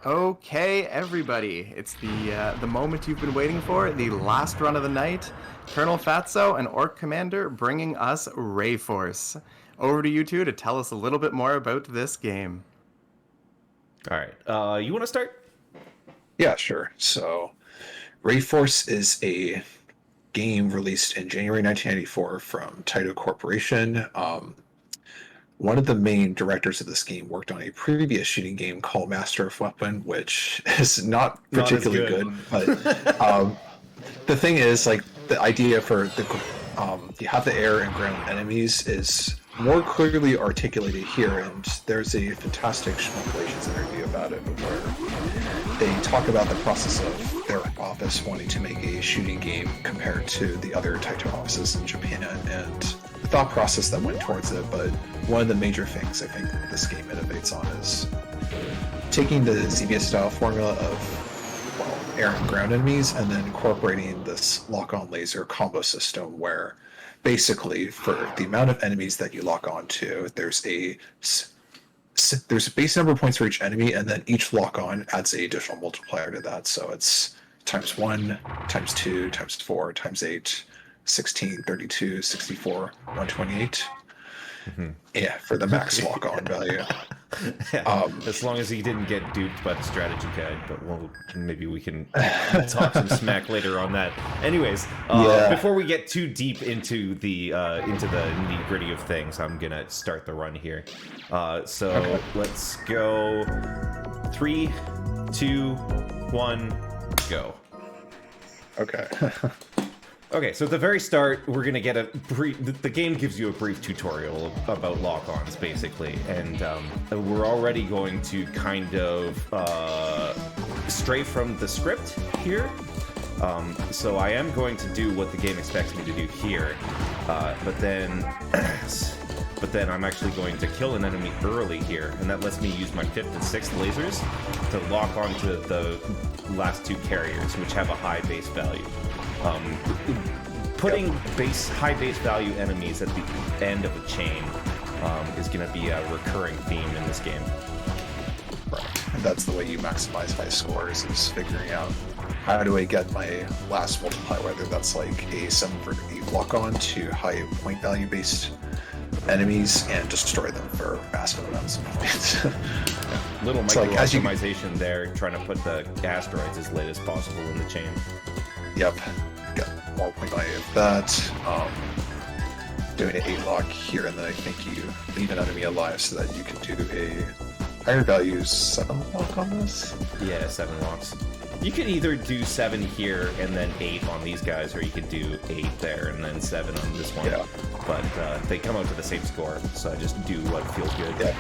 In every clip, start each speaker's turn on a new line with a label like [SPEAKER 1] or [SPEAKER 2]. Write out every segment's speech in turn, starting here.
[SPEAKER 1] Okay, everybody, it's the moment you've been waiting for, the last run of the night. Colonel Fatso and Orc Commander bringing us RayForce. Over to you two to tell us a little bit more about this game.
[SPEAKER 2] All right. You want to start?
[SPEAKER 3] Yeah, sure. So, RayForce is a game released in January 1994 from Taito Corporation. One of the main directors of this game worked on a previous shooting game called Master of Weapon, which is not particularly good. But the thing is, like, the idea for you have the air and ground enemies is more clearly articulated here, and there's a fantastic Schmuck interview about it where they talk about the process of their office wanting to make a shooting game compared to the other Taito offices in Japan and the thought process that went towards it. But one of the major things I think this game innovates on is taking the ZBS style formula of air and ground enemies and then incorporating this lock-on laser combo system where basically for the amount of enemies that you lock onto, there's a base number of points for each enemy, and then each lock-on adds an additional multiplier to that. So it's times 1, times 2, times 4, times 8, 16, 32, 64, 128. Mm-hmm. Yeah, for the max lock-on value.
[SPEAKER 2] As long as he didn't get duped by the strategy guide, but maybe we can talk some smack later on that. Anyways, before we get too deep into the nitty-gritty of things, I'm gonna start the run here. So let's go. 3, 2, 1, go.
[SPEAKER 3] Okay.
[SPEAKER 2] Okay, so at the very start, we're gonna get a brief. The game gives you a brief tutorial about lock-ons, basically, and we're already going to kind of stray from the script here. So I am going to do what the game expects me to do here, but then I'm actually going to kill an enemy early here, and that lets me use my 5th and 6th lasers to lock onto the last 2 carriers, which have a high base value. Putting high base value enemies at the end of a chain is going to be a recurring theme in this game.
[SPEAKER 3] Right, and that's the way you maximize high scores, is figuring out how do I get my last multiplier, whether that's like a 7 for 8 lock-on to high point value based enemies and destroy them for massive amounts of points.
[SPEAKER 2] Little micro-optimization there, trying to put the asteroids as late as possible in the chain.
[SPEAKER 3] Yep, got more point value of that. Doing an 8 lock here, and then I think you leave an enemy alive so that you can do a higher value 7 lock on this.
[SPEAKER 2] Yeah, 7 locks. You could either do 7 here and then 8 on these guys, or you could do 8 there and then 7 on this one. Yeah. But they come out to the same score, so I just do what feels good.
[SPEAKER 3] Yeah.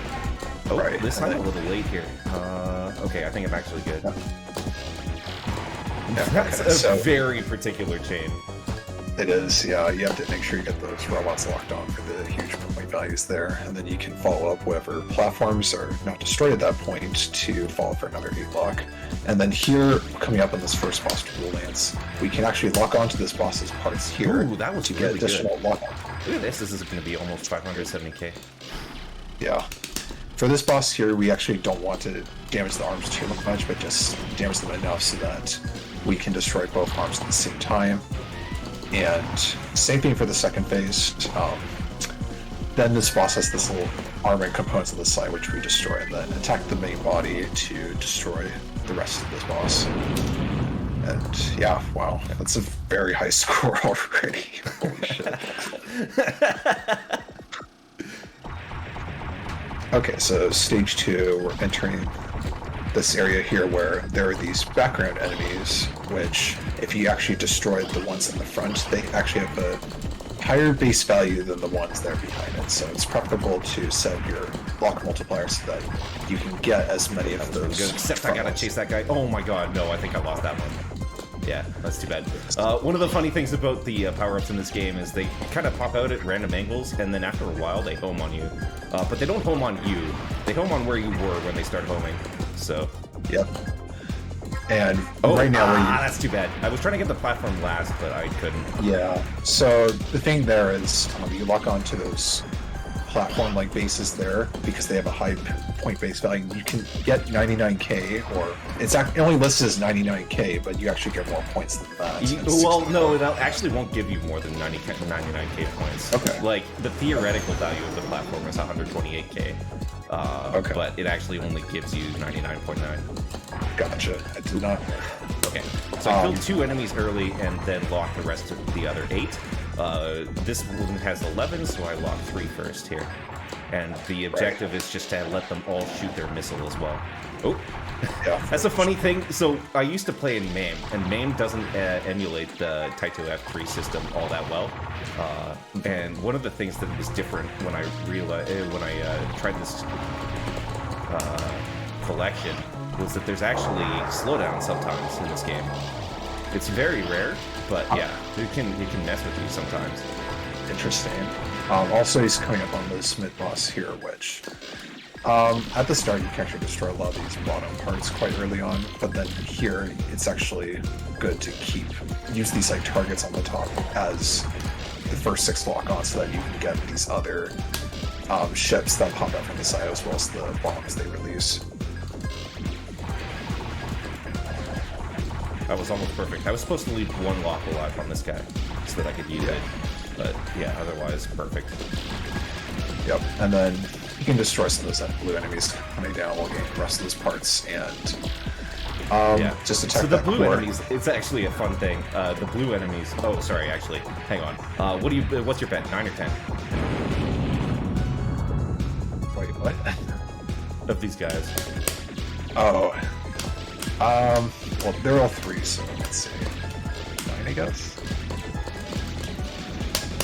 [SPEAKER 2] Oh, right. This time a little late here. Okay, I think I'm actually good.
[SPEAKER 3] Yeah,
[SPEAKER 2] that's a very particular chain.
[SPEAKER 3] It is, yeah. You have to make sure you get those robots locked on for the huge point values there, and then you can follow up whatever platforms are not destroyed at that point to follow for another 8 lock. And then here, coming up on this first boss dual lance, we can actually lock onto this boss's parts here.
[SPEAKER 2] Ooh, that was
[SPEAKER 3] to
[SPEAKER 2] really
[SPEAKER 3] get additional lock on.
[SPEAKER 2] Look at this. This is going to be almost 570k.
[SPEAKER 3] Yeah. For this boss here, we actually don't want to damage the arms too much, but just damage them enough so that we can destroy both arms at the same time. And same thing for the second phase. Then this boss has this little armored components on the side which we destroy, and then attack the main body to destroy the rest of this boss. And yeah, wow, that's a very high score already. Holy shit. Okay, so stage 2, we're entering this area here where there are these background enemies, which if you actually destroy the ones in the front, they actually have a higher base value than the ones that are behind it. So it's preferable to set your lock multiplier so that you can get as many of those.
[SPEAKER 2] Except I gotta chase that guy. Oh my god, no, I think I lost that one. Yeah, that's too bad. One of the funny things about the power-ups in this game is they kind of pop out at random angles, and then after a while they home on you. But they don't home on you. They home on where you were when they start homing. So.
[SPEAKER 3] Yep. And right now,
[SPEAKER 2] that's too bad. I was trying to get the platform last, but I couldn't.
[SPEAKER 3] Yeah. So the thing there is, you lock onto those platform-like bases there because they have a high point-based value. You can get 99k, or it only listed as 99k, but you actually get more points than that.
[SPEAKER 2] Well, no, it actually won't give you more than 99k points.
[SPEAKER 3] Okay.
[SPEAKER 2] Like, the theoretical value of the platform is 128k.
[SPEAKER 3] Okay.
[SPEAKER 2] But it actually only gives you 99.9.
[SPEAKER 3] Gotcha. I did not.
[SPEAKER 2] Okay. So I killed 2 enemies early and then locked the rest of the other 8. This one has 11, so I locked 3 first here. And the objective is just to let them all shoot their missile as well. Oh.
[SPEAKER 3] Yeah.
[SPEAKER 2] That's a funny thing. So I used to play in MAME, and MAME doesn't emulate the Taito F3 system all that well. And one of the things that was different when I tried this collection was that there's actually slowdown sometimes in this game. It's very rare, but yeah, it can mess with you sometimes.
[SPEAKER 3] Interesting. Also, he's coming up on this mid-boss here, which at the start you can actually destroy a lot of these bottom parts quite early on, but then here it's actually good to use these like targets on the top as the first 6 lock-ons so that you can get these other ships that pop up from the side as well as the bombs they release.
[SPEAKER 2] That was almost perfect. I was supposed to leave 1 lock alive on this guy so that I could use it. But yeah, otherwise, perfect.
[SPEAKER 3] Yep, and then you can destroy some of those blue enemies coming down while getting the rest of those parts, and just attack
[SPEAKER 2] so the
[SPEAKER 3] that
[SPEAKER 2] blue
[SPEAKER 3] core.
[SPEAKER 2] enemies, it's actually a fun thing. The blue enemies, oh, sorry, actually, hang on. What's your bet, 9 or 10?
[SPEAKER 3] Wait, what?
[SPEAKER 2] Of these guys.
[SPEAKER 3] Oh. Well, they're all 3, so let's see. 9, I guess?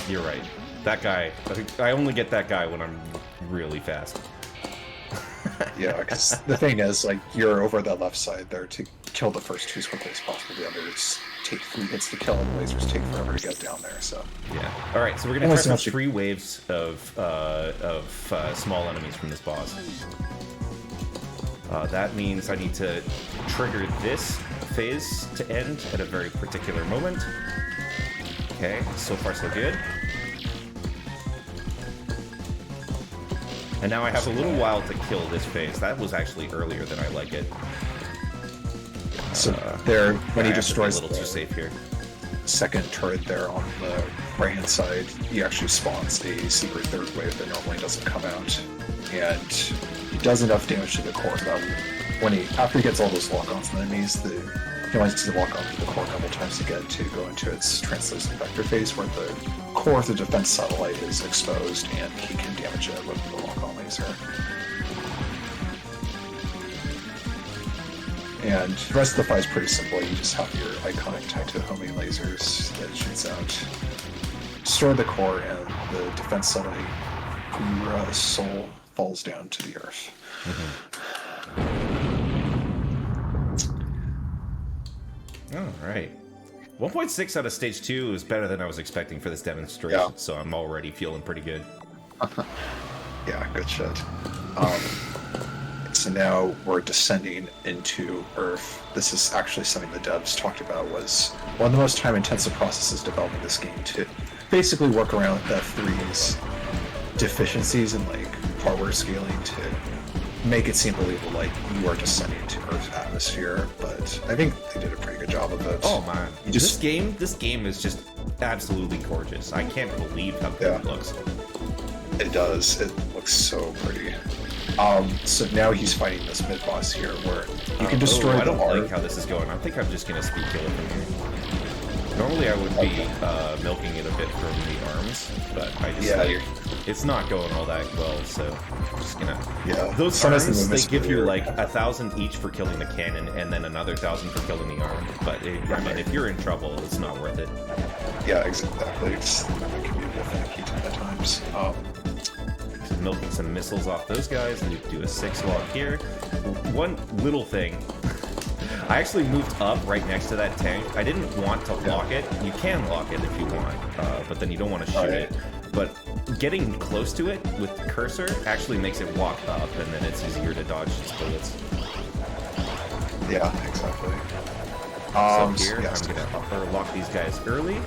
[SPEAKER 2] You're right. That guy, I only get that guy when I'm really fast.
[SPEAKER 3] Yeah, because the thing is, like, you're over that left side there to kill the first 2 as quickly as possible. The others take 3 hits to kill, and the lasers take forever to get down there, so...
[SPEAKER 2] Yeah. Alright, so we're going to try some 3 waves of small enemies from this boss. That means I need to trigger this phase to end at a very particular moment. Okay, so far so good. And now I have a little while to kill this phase. That was actually earlier than I like it.
[SPEAKER 3] So there, when he
[SPEAKER 2] I have to be
[SPEAKER 3] destroys
[SPEAKER 2] a little too safe here.
[SPEAKER 3] second turret there on the right-hand side, he actually spawns a secret 3rd wave that normally doesn't come out. And he does enough damage to the core that after he gets all those lock-ons on enemies, he only needs to lock onto the core a couple times to get to go into its translucent vector phase where the core of the defense satellite is exposed and he can damage it with the lock-on laser. And the rest of the fight is pretty simple. You just have your iconic Taito homing lasers that it shoots out. Destroy the core and the defense satellite soul falls down to the earth.
[SPEAKER 2] Alright. 1.6 out of stage 2 is better than I was expecting for this demonstration, so I'm already feeling pretty good.
[SPEAKER 3] Yeah, good shit. So now we're descending into Earth. This is actually something the devs talked about was one of the most time-intensive processes developing this game to basically work around F3's deficiencies in like hardware scaling to make it seem believable like you are descending to Earth's atmosphere. But I think they did a pretty good job of it.
[SPEAKER 2] Oh man, this game is just absolutely gorgeous. I can't believe how good it looks.
[SPEAKER 3] It does. It looks so pretty. So now he's fighting this mid-boss here, where you can destroy
[SPEAKER 2] I don't
[SPEAKER 3] the
[SPEAKER 2] like how this is going. I think I'm just gonna speed kill it from here. Normally I would be milking it a bit from the arms, but I just it's not going all that well, so I'm just gonna...
[SPEAKER 3] Yeah.
[SPEAKER 2] Those arms, they give you like 1,000 each for killing the cannon, and then another 1,000 for killing the arm. But I mean, if you're in trouble, it's not worth it.
[SPEAKER 3] Yeah, exactly. It can be a bit finicky at times.
[SPEAKER 2] Milking some missiles off those guys, and you do a 6 lock here. One little thing. I actually moved up right next to that tank. I didn't want to lock it. You can lock it if you want, but then you don't want to shoot it. But getting close to it with the cursor actually makes it walk up, and then it's easier to dodge its bullets.
[SPEAKER 3] Yeah, exactly.
[SPEAKER 2] So here, I'm going to lock these guys early,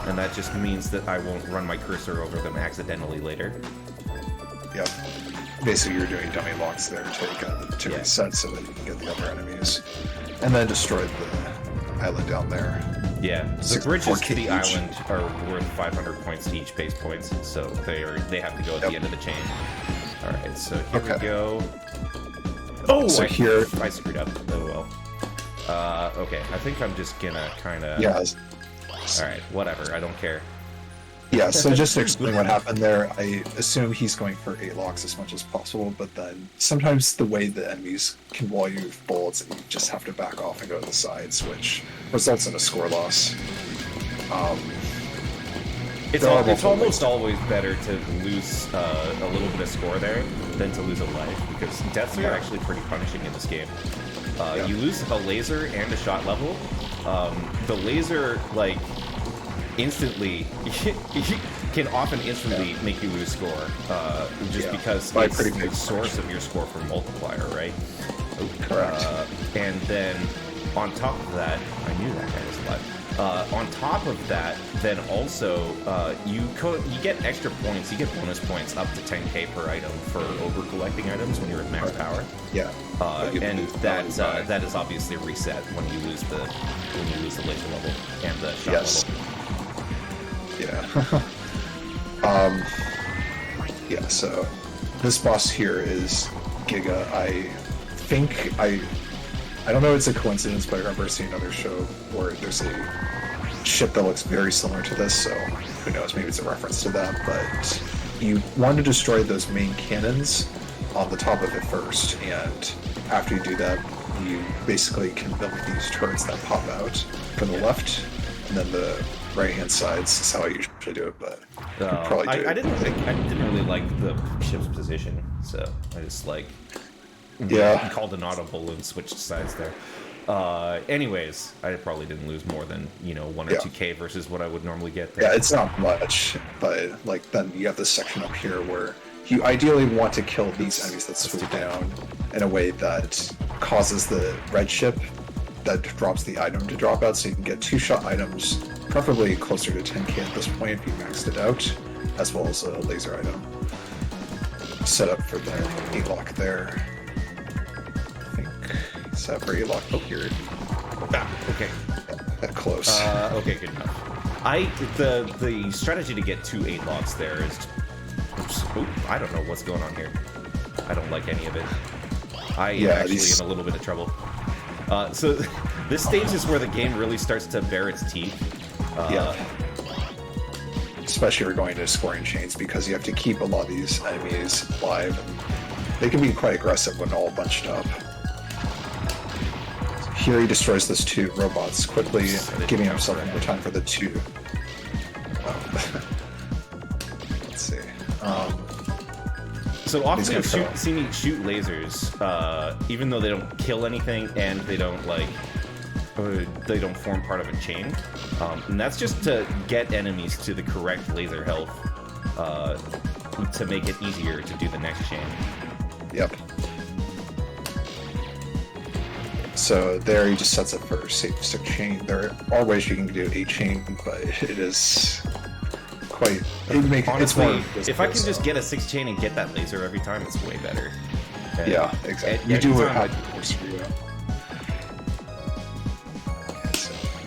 [SPEAKER 2] and that just means that I won't run my cursor over them accidentally later.
[SPEAKER 3] Yep. Basically, you're doing dummy locks there to reset so that you can get the other enemies. And then destroy the island down there.
[SPEAKER 2] Yeah, the
[SPEAKER 3] 64
[SPEAKER 2] bridges to the
[SPEAKER 3] each.
[SPEAKER 2] island are worth 500 points each, base points, so they have to go at the end of the chain. All right, so here we go. Oh,
[SPEAKER 3] so here
[SPEAKER 2] I screwed up. Oh well. Okay, I think I'm just gonna kind of.
[SPEAKER 3] Yeah.
[SPEAKER 2] All right, whatever. I don't care.
[SPEAKER 3] Yeah, so just to explain what happened there, I assume he's going for 8 locks as much as possible, but then sometimes the way the enemies can wall you with bullets, you just have to back off and go to the sides, which results in a score loss.
[SPEAKER 2] It's almost always better to lose a little bit of score there than to lose a life, because deaths are actually pretty punishing in this game. You lose a laser and a shot level. The laser, like, instantly can often instantly make you lose score, just because it's the source of your score for multiplier, right?
[SPEAKER 3] Correct.
[SPEAKER 2] And then on top of that, I knew that guy was alive. On top of that, then also you get extra points. You get bonus points up to 10k per item for over collecting items when you're at max power.
[SPEAKER 3] Yeah.
[SPEAKER 2] And that is obviously reset when you lose the laser level and the shot level.
[SPEAKER 3] Yeah. Yeah, so this boss here is Giga. I think I don't know if it's a coincidence, but I remember seeing another show where there's a ship that looks very similar to this, so who knows, maybe it's a reference to that, but you want to destroy those main cannons on the top of it first, and after you do that, you basically can build these turrets that pop out from the left, and then the right-hand sides is how I usually do it, but
[SPEAKER 2] I didn't really like the ship's position, so I just called an audible and switched sides there. Anyways, I probably didn't lose more than 1 or 2k versus what I would normally get there.
[SPEAKER 3] Yeah, it's not much, but then you have this section up here where you ideally want to kill these enemies that swoop down in a way that causes the red ship that drops the item to drop out, so you can get 2-shot items, preferably closer to 10k at this point if you maxed it out, as well as a laser item. Set up for the 8-lock there. I think set up for 8-lock here.
[SPEAKER 2] Okay.
[SPEAKER 3] That close.
[SPEAKER 2] Okay, good enough. The strategy to get 2 8-locks there is... I don't know what's going on here. I don't like any of it. I am actually in a little bit of trouble. So this stage is where the game really starts to bare its teeth.
[SPEAKER 3] Especially if you're going to scoring chains, because you have to keep a lot of these enemies alive. They can be quite aggressive when all bunched up. Here he destroys those 2 robots quickly, giving himself more time for the 2. Let's see.
[SPEAKER 2] So often you see me shoot lasers, even though they don't kill anything and they don't form part of a chain. And that's just to get enemies to the correct laser health to make it easier to do the next chain.
[SPEAKER 3] Yep. So there he just sets up for safe 6 chain. There are ways you can do 8 chain, but it is quite...
[SPEAKER 2] Honestly, if I can just get a 6 chain and get that laser every time, it's way better. And
[SPEAKER 3] yeah, exactly. You do what works for you.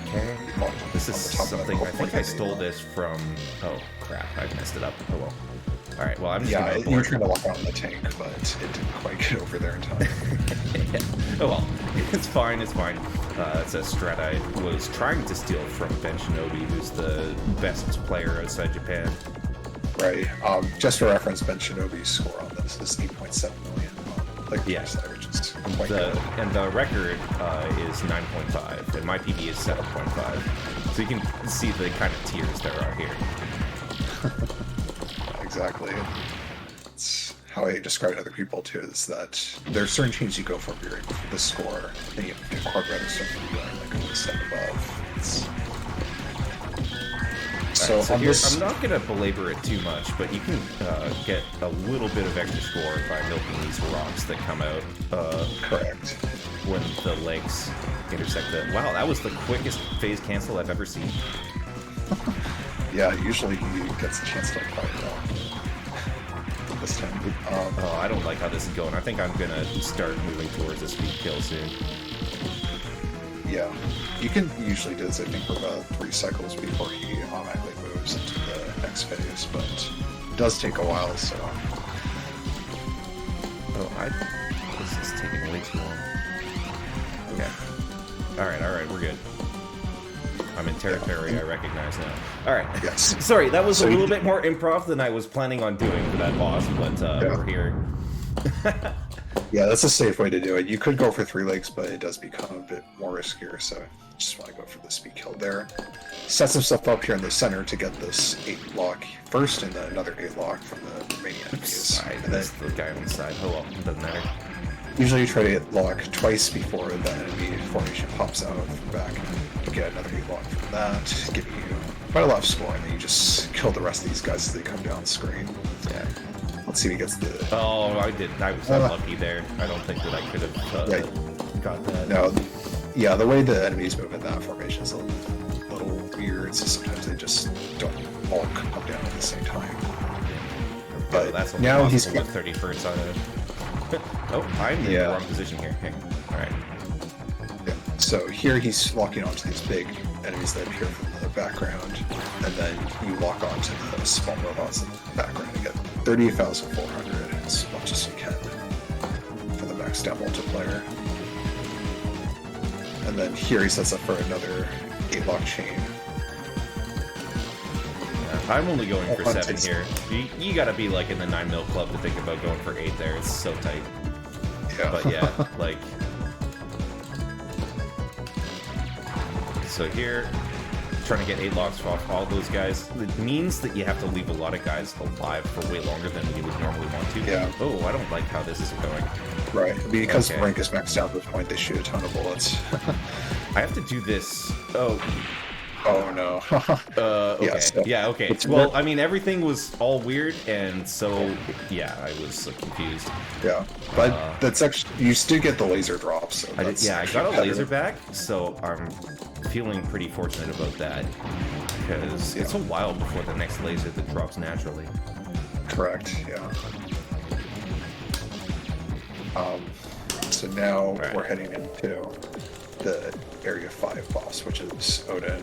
[SPEAKER 2] Okay. This is something, I think I stole this from... Oh, crap, I messed it up. Oh well. Alright, well, I'm just gonna...
[SPEAKER 3] you were trying to lock on the tank, but it didn't quite get over there in time.
[SPEAKER 2] Oh well, it's fine, it's fine. It's a strat I was trying to steal from Ben Shinobi, who's the best player outside Japan.
[SPEAKER 3] Right. Just for reference, Ben Shinobi's score on this is 8.7 million. Which is quite good.
[SPEAKER 2] And the record is 9.5, and my PB is 7.5. So you can see the kind of tiers there are here.
[SPEAKER 3] Exactly. It's how I describe it to other people too, is that there are certain chains you go for if you're able for the score, and you have to incorporate stuff from going like a step above. So
[SPEAKER 2] here, I'm not going to belabor it too much, but you can get a little bit of extra score by milking these rocks that come out.
[SPEAKER 3] Correct.
[SPEAKER 2] When the legs intersect the... Wow, that was the quickest phase cancel I've ever seen.
[SPEAKER 3] Yeah, usually he gets a chance to apply it well. missed him.
[SPEAKER 2] Oh, I don't like how this is going. I think I'm gonna start moving towards a speed kill soon.
[SPEAKER 3] Yeah, you can usually do this, I think, for about 3 cycles before he automatically moves into the next phase, but it does take a while, so...
[SPEAKER 2] Oh, this is taking way too long. Okay. Alright, we're good. I'm in territory I recognize now. Alright.
[SPEAKER 3] Yes.
[SPEAKER 2] Sorry, that was
[SPEAKER 3] So
[SPEAKER 2] a little bit more improv than I was planning on doing for that boss, but we're here.
[SPEAKER 3] Yeah, that's a safe way to do it. You could go for 3 legs, but it does become a bit more riskier, so just want to go for the speed kill there. Sets himself up here in the center to get this 8 block first, and then another 8 block from the remaining enemies. And then
[SPEAKER 2] That's the guy on the side. Oh well, it doesn't matter.
[SPEAKER 3] usually you try to hit lock twice before the enemy formation pops out from back. You get another 8 block from that, giving you quite a lot of score, and then you just kill the rest of these guys as they come down the screen.
[SPEAKER 2] Yeah.
[SPEAKER 3] Let's see if he gets the...
[SPEAKER 2] Oh, I did. I was unlucky there. I don't think that I could have got that.
[SPEAKER 3] No, yeah, the way the enemies move in that formation is a little weird, so sometimes they just don't all come down at the same time. But
[SPEAKER 2] that's
[SPEAKER 3] now he's
[SPEAKER 2] with 31st on it. Oh, I'm in the wrong position here. Okay. Alright.
[SPEAKER 3] Yeah. So here he's locking onto these big enemies that appear from the background, and then you lock onto the small robots in the background to get 30,400 as much as you can for the maxed out multiplayer. And then here he sets up for another 8-lock chain.
[SPEAKER 2] I'm only going for 7 here. You gotta be like in the 9 mil club to think about going for 8 there. It's so tight.
[SPEAKER 3] Yeah.
[SPEAKER 2] But yeah, like... So here, trying to get 8 locks off all those guys. It means that you have to leave a lot of guys alive for way longer than you would normally want to.
[SPEAKER 3] Yeah.
[SPEAKER 2] Oh, I don't like how this is going.
[SPEAKER 3] Right. Because
[SPEAKER 2] Okay.
[SPEAKER 3] rank is maxed out at this point, they shoot a ton of bullets.
[SPEAKER 2] I have to do this... Oh,
[SPEAKER 3] Oh no.
[SPEAKER 2] okay.
[SPEAKER 3] Yeah, so
[SPEAKER 2] Yeah, okay.
[SPEAKER 3] it's
[SPEAKER 2] Well,
[SPEAKER 3] weird.
[SPEAKER 2] I mean, everything was all weird, and so, yeah, I was confused.
[SPEAKER 3] Yeah. But that's actually, you still get the laser drops. So
[SPEAKER 2] I
[SPEAKER 3] that's
[SPEAKER 2] got a
[SPEAKER 3] actually better.
[SPEAKER 2] laser back, so I'm feeling pretty fortunate about that, because it's a while before the next laser that drops naturally.
[SPEAKER 3] Correct, yeah. So now
[SPEAKER 2] Right.
[SPEAKER 3] we're heading into the Area 5 boss, which is Odin.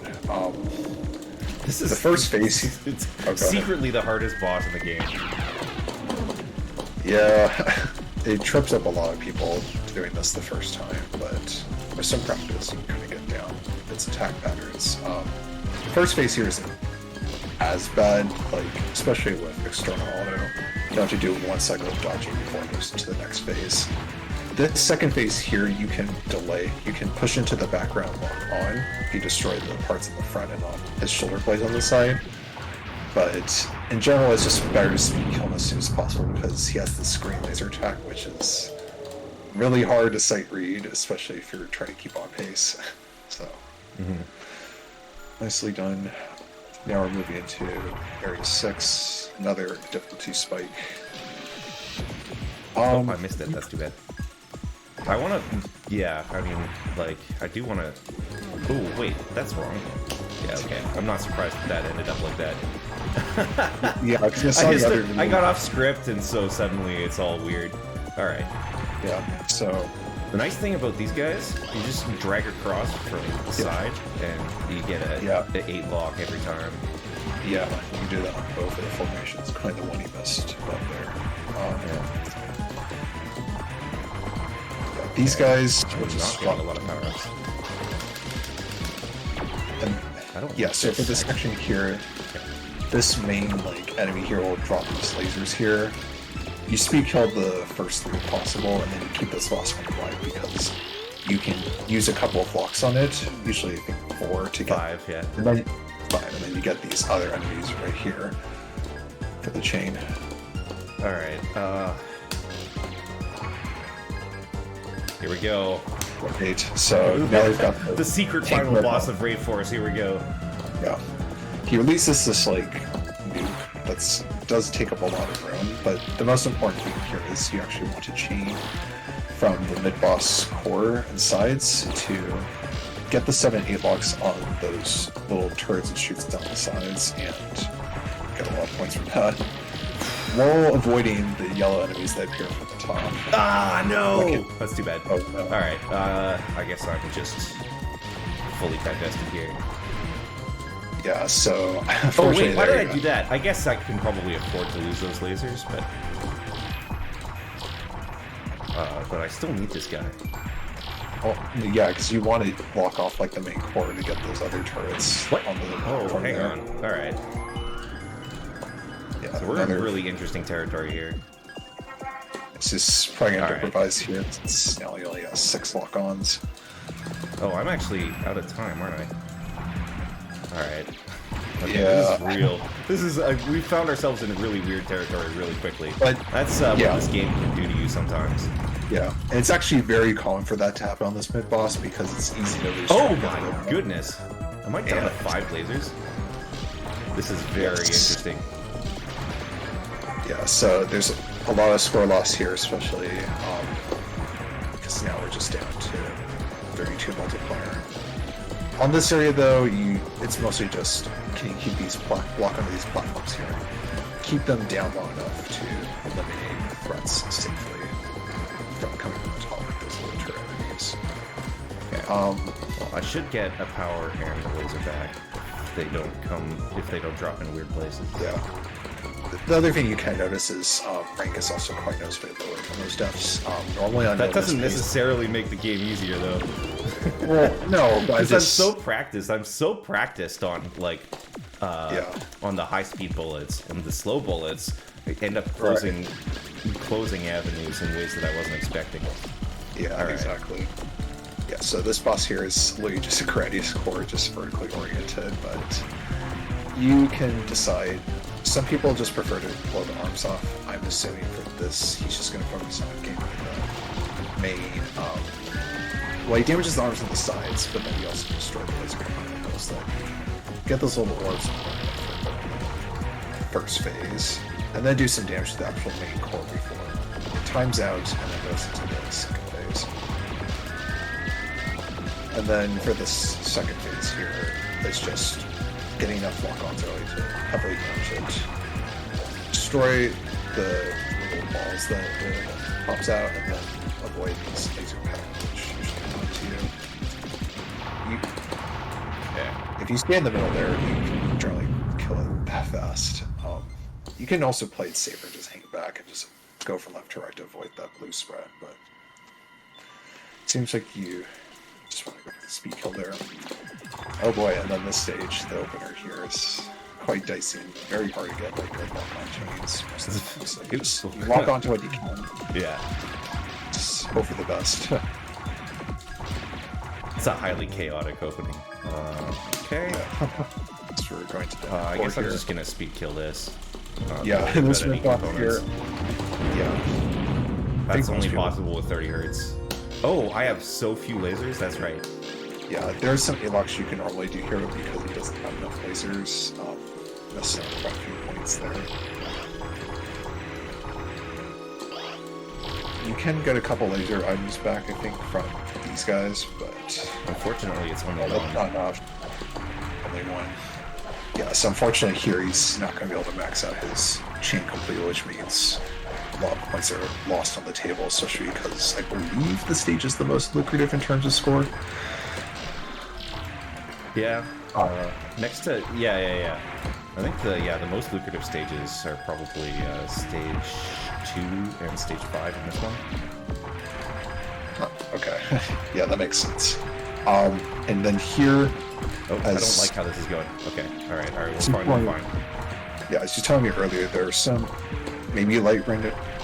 [SPEAKER 2] This is
[SPEAKER 3] The first phase...
[SPEAKER 2] It's
[SPEAKER 3] Oh, go ahead.
[SPEAKER 2] secretly the hardest boss in the game.
[SPEAKER 3] Yeah, it trips up a lot of people doing this the first time, but with some practice, you can kind of get down its attack patterns. The first phase here isn't as bad, like, especially with external auto. You have to do 1 cycle of dodging before it moves into the next phase. This second phase here, you can delay. You can push into the background lock on if you destroy the parts in the front and on his shoulder blades on the side. But in general, it's just better to speed kill him as soon as possible because he has the screen laser attack, which is really hard to sight read, especially if you're trying to keep on pace. So, nicely done. Now we're moving into Area 6, another difficulty spike.
[SPEAKER 2] Oh, I missed it. That's too bad. I want to... Yeah, I mean, like, I do want to... Oh, wait, that's wrong. Yeah, okay. I'm not surprised that ended up like that.
[SPEAKER 3] Yeah, because I saw the other...
[SPEAKER 2] I got off script, and so suddenly it's all weird. Alright.
[SPEAKER 3] Yeah, so...
[SPEAKER 2] The nice thing about these guys, you just drag across from the side, and you get an 8 lock every time.
[SPEAKER 3] Yeah, you can do that on both of the formations. Kind of the one he missed up there. These guys will
[SPEAKER 2] Not
[SPEAKER 3] just
[SPEAKER 2] getting
[SPEAKER 3] drop
[SPEAKER 2] a lot of power-ups. I don't
[SPEAKER 3] Yeah, so for this section here, this main like enemy here will drop these lasers here. You speed kill the first 3 if possible, and then you keep this last one alive because you can use a couple of blocks on it. Usually, I think 4 to get
[SPEAKER 2] 5, yeah.
[SPEAKER 3] and then 5, and then you get these other enemies right here for the chain.
[SPEAKER 2] Alright, here we go.
[SPEAKER 3] 8. So now we've got
[SPEAKER 2] The secret
[SPEAKER 3] tank
[SPEAKER 2] final
[SPEAKER 3] robot.
[SPEAKER 2] boss of RayForce, here we go.
[SPEAKER 3] Yeah. He releases this like nuke that's does take up a lot of room, but the most important thing here is you actually want to chain from the mid-boss core and sides to get the 7-8 locks on those little turrets and shoots down the sides and get a lot of points from that. while avoiding the yellow enemies that appear from the top.
[SPEAKER 2] Ah, no!
[SPEAKER 3] Okay.
[SPEAKER 2] That's too bad.
[SPEAKER 3] Oh, no.
[SPEAKER 2] Alright, I guess I'm just fully divested here.
[SPEAKER 3] Yeah, so...
[SPEAKER 2] Oh,
[SPEAKER 3] unfortunately,
[SPEAKER 2] wait, why
[SPEAKER 3] there
[SPEAKER 2] did
[SPEAKER 3] you
[SPEAKER 2] I
[SPEAKER 3] go.
[SPEAKER 2] do that? I guess I can probably afford to lose those lasers, but... but I still need this guy.
[SPEAKER 3] Well, yeah, because you want to block off like the main core to get those other turrets
[SPEAKER 2] What?
[SPEAKER 3] on the
[SPEAKER 2] Oh,
[SPEAKER 3] platform
[SPEAKER 2] hang
[SPEAKER 3] there.
[SPEAKER 2] on. Alright.
[SPEAKER 3] Yeah,
[SPEAKER 2] So we're in
[SPEAKER 3] another-
[SPEAKER 2] really interesting territory here.
[SPEAKER 3] It's just probably going to
[SPEAKER 2] Alright.
[SPEAKER 3] improvise here. It's, you know, you only got 6 lock-ons.
[SPEAKER 2] Oh, I'm actually out of time, aren't I? Alright. Okay,
[SPEAKER 3] Yeah.
[SPEAKER 2] this is real. This is, we found ourselves in really weird territory really quickly.
[SPEAKER 3] But,
[SPEAKER 2] That's
[SPEAKER 3] yeah.
[SPEAKER 2] what this game can do to you sometimes.
[SPEAKER 3] Yeah, and it's actually very common for that to happen on this mid-boss because it's easy to lose
[SPEAKER 2] Oh
[SPEAKER 3] track of
[SPEAKER 2] my
[SPEAKER 3] them.
[SPEAKER 2] goodness! Am I down to
[SPEAKER 3] Yeah.
[SPEAKER 2] 5 lasers? This is very
[SPEAKER 3] Yes.
[SPEAKER 2] interesting.
[SPEAKER 3] Yeah, so there's a lot of score loss here, especially because now we're just down to 32 multiplier. On this area, though, it's mostly just can you keep these block onto these platforms here, keep them down long enough to eliminate threats safely from coming from the top with those little turret enemies.
[SPEAKER 2] Okay.
[SPEAKER 3] Um,
[SPEAKER 2] Well, I should get a power and a laser back if they don't drop in weird places.
[SPEAKER 3] Yeah. The other thing you can notice is rank is also quite noticeably lower from those deaths. Normally on
[SPEAKER 2] That doesn't
[SPEAKER 3] this
[SPEAKER 2] necessarily make the game easier, though.
[SPEAKER 3] well, no, but I
[SPEAKER 2] Because I'm
[SPEAKER 3] just
[SPEAKER 2] so practiced. I'm so practiced on like,
[SPEAKER 3] Yeah.
[SPEAKER 2] on the high-speed bullets and the slow bullets. I end up closing avenues in ways that I wasn't expecting.
[SPEAKER 3] yeah,
[SPEAKER 2] Alright.
[SPEAKER 3] exactly. Yeah, so this boss here is literally just a Gradius core, just vertically oriented, but you can decide. Some people just prefer to blow the arms off. I'm assuming for this, he's just going to focus on getting the main. Well, he damages the arms on the sides, but then he also destroys the laser components that get those little orbs first phase, and then do some damage to the actual main core before it times out and then goes into the second phase. And then for this second phase here, it's just getting enough lock-ons early to heavily damage it. Destroy the little balls that it pops out, and then avoid these laser patterns, which usually come to you.
[SPEAKER 2] Yeah.
[SPEAKER 3] If you stay in the middle there, you can generally kill it that fast. You can also play it safer and just hang back and just go from left to right to avoid that blue spread, but it seems like you just want to go for the speed kill there. Oh boy, and then this stage, the opener here, is quite dicey and very hard to get like good lock on chains. Most of the time. So you just you lock onto what you can,
[SPEAKER 2] Yeah.
[SPEAKER 3] just hope for the best.
[SPEAKER 2] It's a highly chaotic opening. Okay.
[SPEAKER 3] So we're going to the
[SPEAKER 2] I guess I'm
[SPEAKER 3] here.
[SPEAKER 2] just gonna speed kill this.
[SPEAKER 3] Yeah,
[SPEAKER 2] don't
[SPEAKER 3] this
[SPEAKER 2] worry
[SPEAKER 3] rip
[SPEAKER 2] about
[SPEAKER 3] off
[SPEAKER 2] any
[SPEAKER 3] here.
[SPEAKER 2] components.
[SPEAKER 3] Yeah.
[SPEAKER 2] That's
[SPEAKER 3] most
[SPEAKER 2] only
[SPEAKER 3] people-
[SPEAKER 2] possible with 30 hertz. Oh, I have so few lasers. That's right.
[SPEAKER 3] Yeah, there's some locks you can normally do here, but because he doesn't have enough lasers, missing quite a few points there. You can get a couple laser items back, I think, from these guys, but
[SPEAKER 2] Unfortunately, it's only
[SPEAKER 3] that's
[SPEAKER 2] one.
[SPEAKER 3] not enough. Only one. Yeah, so unfortunately here he's not going to be able to max out his chain completely, which means a lot of points are lost on the table, especially because I believe the stage is the most lucrative in terms of score.
[SPEAKER 2] Yeah. Next to yeah. I think the most lucrative stages are probably stage 2 and stage 5 in this one.
[SPEAKER 3] Okay, yeah, that makes sense. And then here,
[SPEAKER 2] Oh, I
[SPEAKER 3] As-
[SPEAKER 2] don't like how this is going. Okay, all right, we're
[SPEAKER 3] Some
[SPEAKER 2] fine, we're
[SPEAKER 3] point-
[SPEAKER 2] fine.
[SPEAKER 3] yeah, as you telling me earlier, there are some maybe light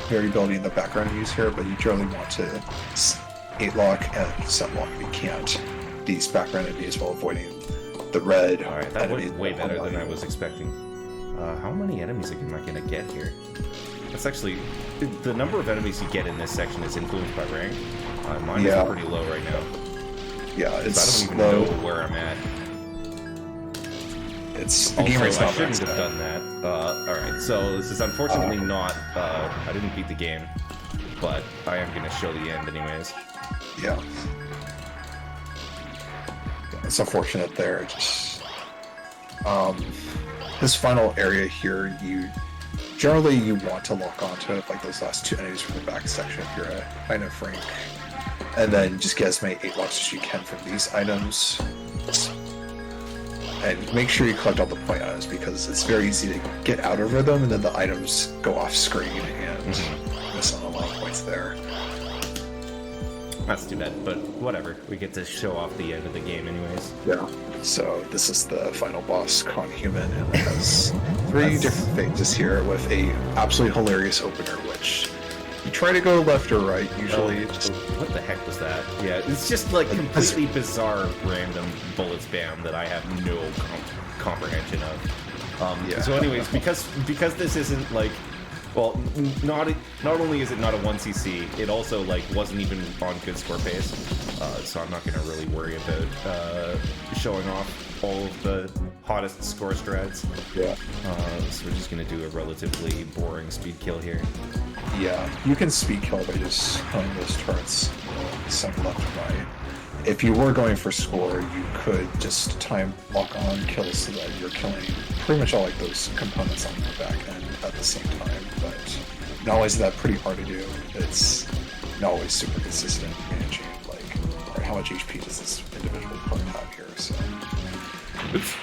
[SPEAKER 3] variability in the background views here, but you generally want to 8-lock and 7-lock if you can't these background enemies while avoiding the red.
[SPEAKER 2] All right, that
[SPEAKER 3] enemies
[SPEAKER 2] went way
[SPEAKER 3] that
[SPEAKER 2] better
[SPEAKER 3] come
[SPEAKER 2] than
[SPEAKER 3] by
[SPEAKER 2] I
[SPEAKER 3] you.
[SPEAKER 2] was expecting. How many enemies am I gonna get here? That's actually the number of enemies you get in this section is influenced by rank. Mine
[SPEAKER 3] Yeah.
[SPEAKER 2] is pretty low right now.
[SPEAKER 3] Yeah,
[SPEAKER 2] 'Cause
[SPEAKER 3] it's
[SPEAKER 2] I don't even
[SPEAKER 3] low.
[SPEAKER 2] know where I'm at.
[SPEAKER 3] It's the game
[SPEAKER 2] Also,
[SPEAKER 3] rate's
[SPEAKER 2] I
[SPEAKER 3] not
[SPEAKER 2] shouldn't
[SPEAKER 3] maxed
[SPEAKER 2] have
[SPEAKER 3] out.
[SPEAKER 2] done that. Alright, so this is unfortunately not... I didn't beat the game, but I am going to show the end anyways.
[SPEAKER 3] Yeah. It's unfortunate there. Just, this final area here, you generally you want to lock onto like those last 2 enemies from the back section if you're a kind of rank, and then just get as many 8 locks as you can from these items. And make sure you collect all the point items because it's very easy to get out of rhythm and then the items go off screen and miss on a lot of points there.
[SPEAKER 2] That's too bad, but whatever. We get to show off the end of the game anyways.
[SPEAKER 3] Yeah. So this is the final boss, Conhuman, and it has 3 different phases here with a absolutely hilarious opener, which you try to go left or right, usually.
[SPEAKER 2] What the heck was that? Yeah, it's just like completely bizarre random bullet spam that I have no comprehension of.
[SPEAKER 3] Yeah.
[SPEAKER 2] So anyways, because this isn't like, well, not only is it not a 1cc, it also like wasn't even on good score pace. So I'm not gonna really worry about showing off all of the hottest score strats.
[SPEAKER 3] Yeah.
[SPEAKER 2] So we're just gonna do a relatively boring speed kill here.
[SPEAKER 3] Yeah, you can speed kill by just killing those turrets some left and right. If you were going for score, you could just time lock on kills so that you're killing pretty much all like those components on the back end at the same time. But not only is that pretty hard to do, it's not always super consistent managing like, all right, how much HP does this individual part have here? So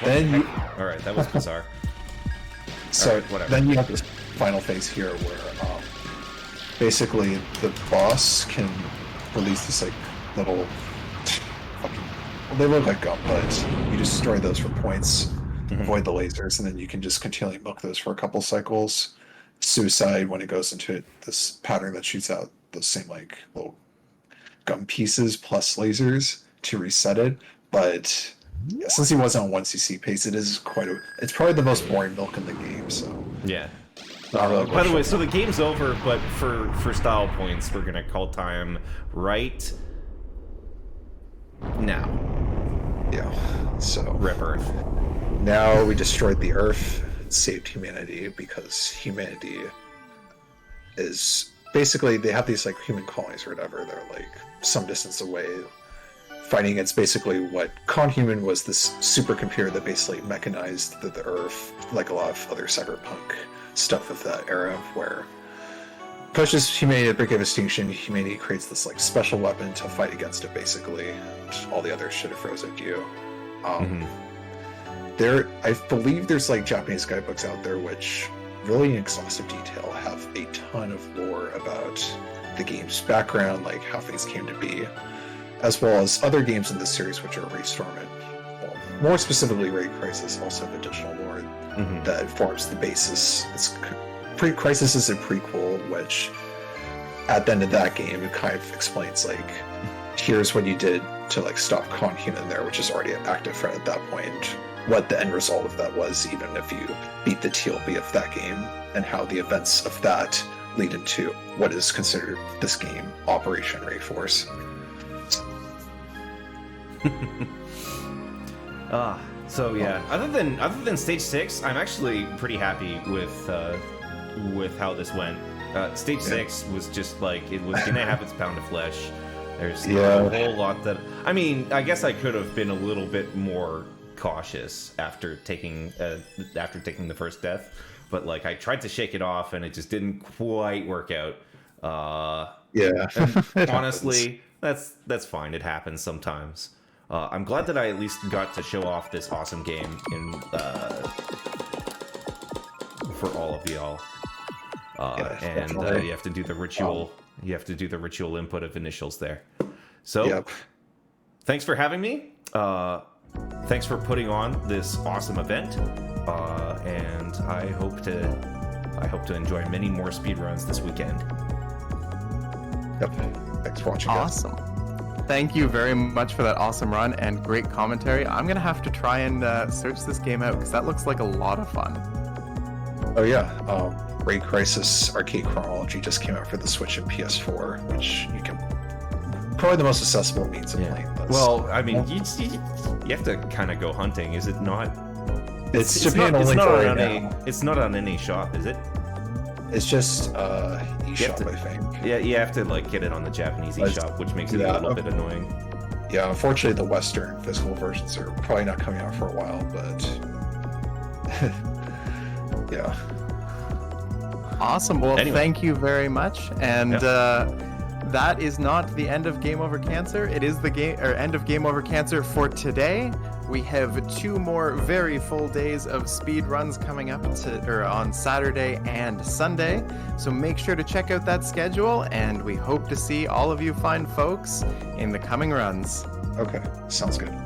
[SPEAKER 3] then you,
[SPEAKER 2] all right, that was bizarre.
[SPEAKER 3] so
[SPEAKER 2] right, whatever.
[SPEAKER 3] then you have this final phase here where basically the boss can release this like little fucking, well, they look like gum, but you destroy those for points, avoid the lasers, and then you can just continually milk those for a couple cycles. Suicide, when it goes into this pattern that shoots out those same like little gum pieces plus lasers to reset it. But yeah, since he wasn't on 1cc pace, it's probably the most boring milk in the game. So
[SPEAKER 2] yeah.
[SPEAKER 3] not really
[SPEAKER 2] By the way, so the game's over, but for style points, we're gonna call time right now.
[SPEAKER 3] yeah. So
[SPEAKER 2] Rip Earth.
[SPEAKER 3] now we destroyed the Earth, saved humanity because humanity is basically they have these like human colonies or whatever. They're like some distance away, fighting against basically what Conhuman was, this supercomputer that basically mechanized the Earth, like a lot of other cyberpunk stuff of that era, where pushes humanity to the brink of extinction. Humanity creates this like special weapon to fight against it, basically. All the other shit it throws at you. I believe there's like Japanese guidebooks out there which really in exhaustive detail have a ton of lore about the game's background, like how things came to be, as well as other games in this series which are Raystorm and, well, more specifically Ray Crisis also have additional lore that forms the basis. Crisis is a prequel, which at the end of that game it kind of explains like, here's what you did to like stop Conhuman there, which is already an active threat at that point, what the end result of that was, even if you beat the TLB of that game, and how the events of that lead into what is considered this game, Operation RayForce.
[SPEAKER 2] So yeah, other than stage 6, I'm actually pretty happy with how this went. Stage 6 was just like, it was gonna have its pound of flesh. There's not a whole lot that, I mean, I guess I could have been a little bit more cautious after taking the first death, but like I tried to shake it off and it just didn't quite work out. Honestly, that's fine. It happens sometimes. I'm glad that I at least got to show off this awesome game for all of y'all. You have to do the ritual. You have to do the ritual input of initials there. So, thanks for having me. Thanks for putting on this awesome event. And I hope to enjoy many more speedruns this weekend.
[SPEAKER 3] Yep. Thanks for watching, guys.
[SPEAKER 1] Awesome. Thank you very much for that awesome run and great commentary. I'm gonna have to try and search this game out because that looks like a lot of fun.
[SPEAKER 3] Oh yeah, Ray Crisis Arcade Chronology just came out for the Switch and PS4, which you can probably the most accessible means of playing this.
[SPEAKER 2] Well, I mean, you have to kind of go hunting, is it not?
[SPEAKER 3] It's Japan only for right now.
[SPEAKER 2] It's not on any shop, is it?
[SPEAKER 3] It's just eShop, I think.
[SPEAKER 2] Yeah, you have to like get it on the Japanese eShop, which makes it a little bit annoying.
[SPEAKER 3] Yeah, unfortunately, the Western physical versions are probably not coming out for a while, but yeah.
[SPEAKER 1] Awesome. Well,
[SPEAKER 2] Anyway.
[SPEAKER 1] thank you very much. And that is not the end of Game Over Cancer. It is the end of Game Over Cancer for today. We have 2 more very full days of speed runs coming up on Saturday and Sunday. So make sure to check out that schedule, and we hope to see all of you fine folks in the coming runs.
[SPEAKER 3] Okay, sounds good.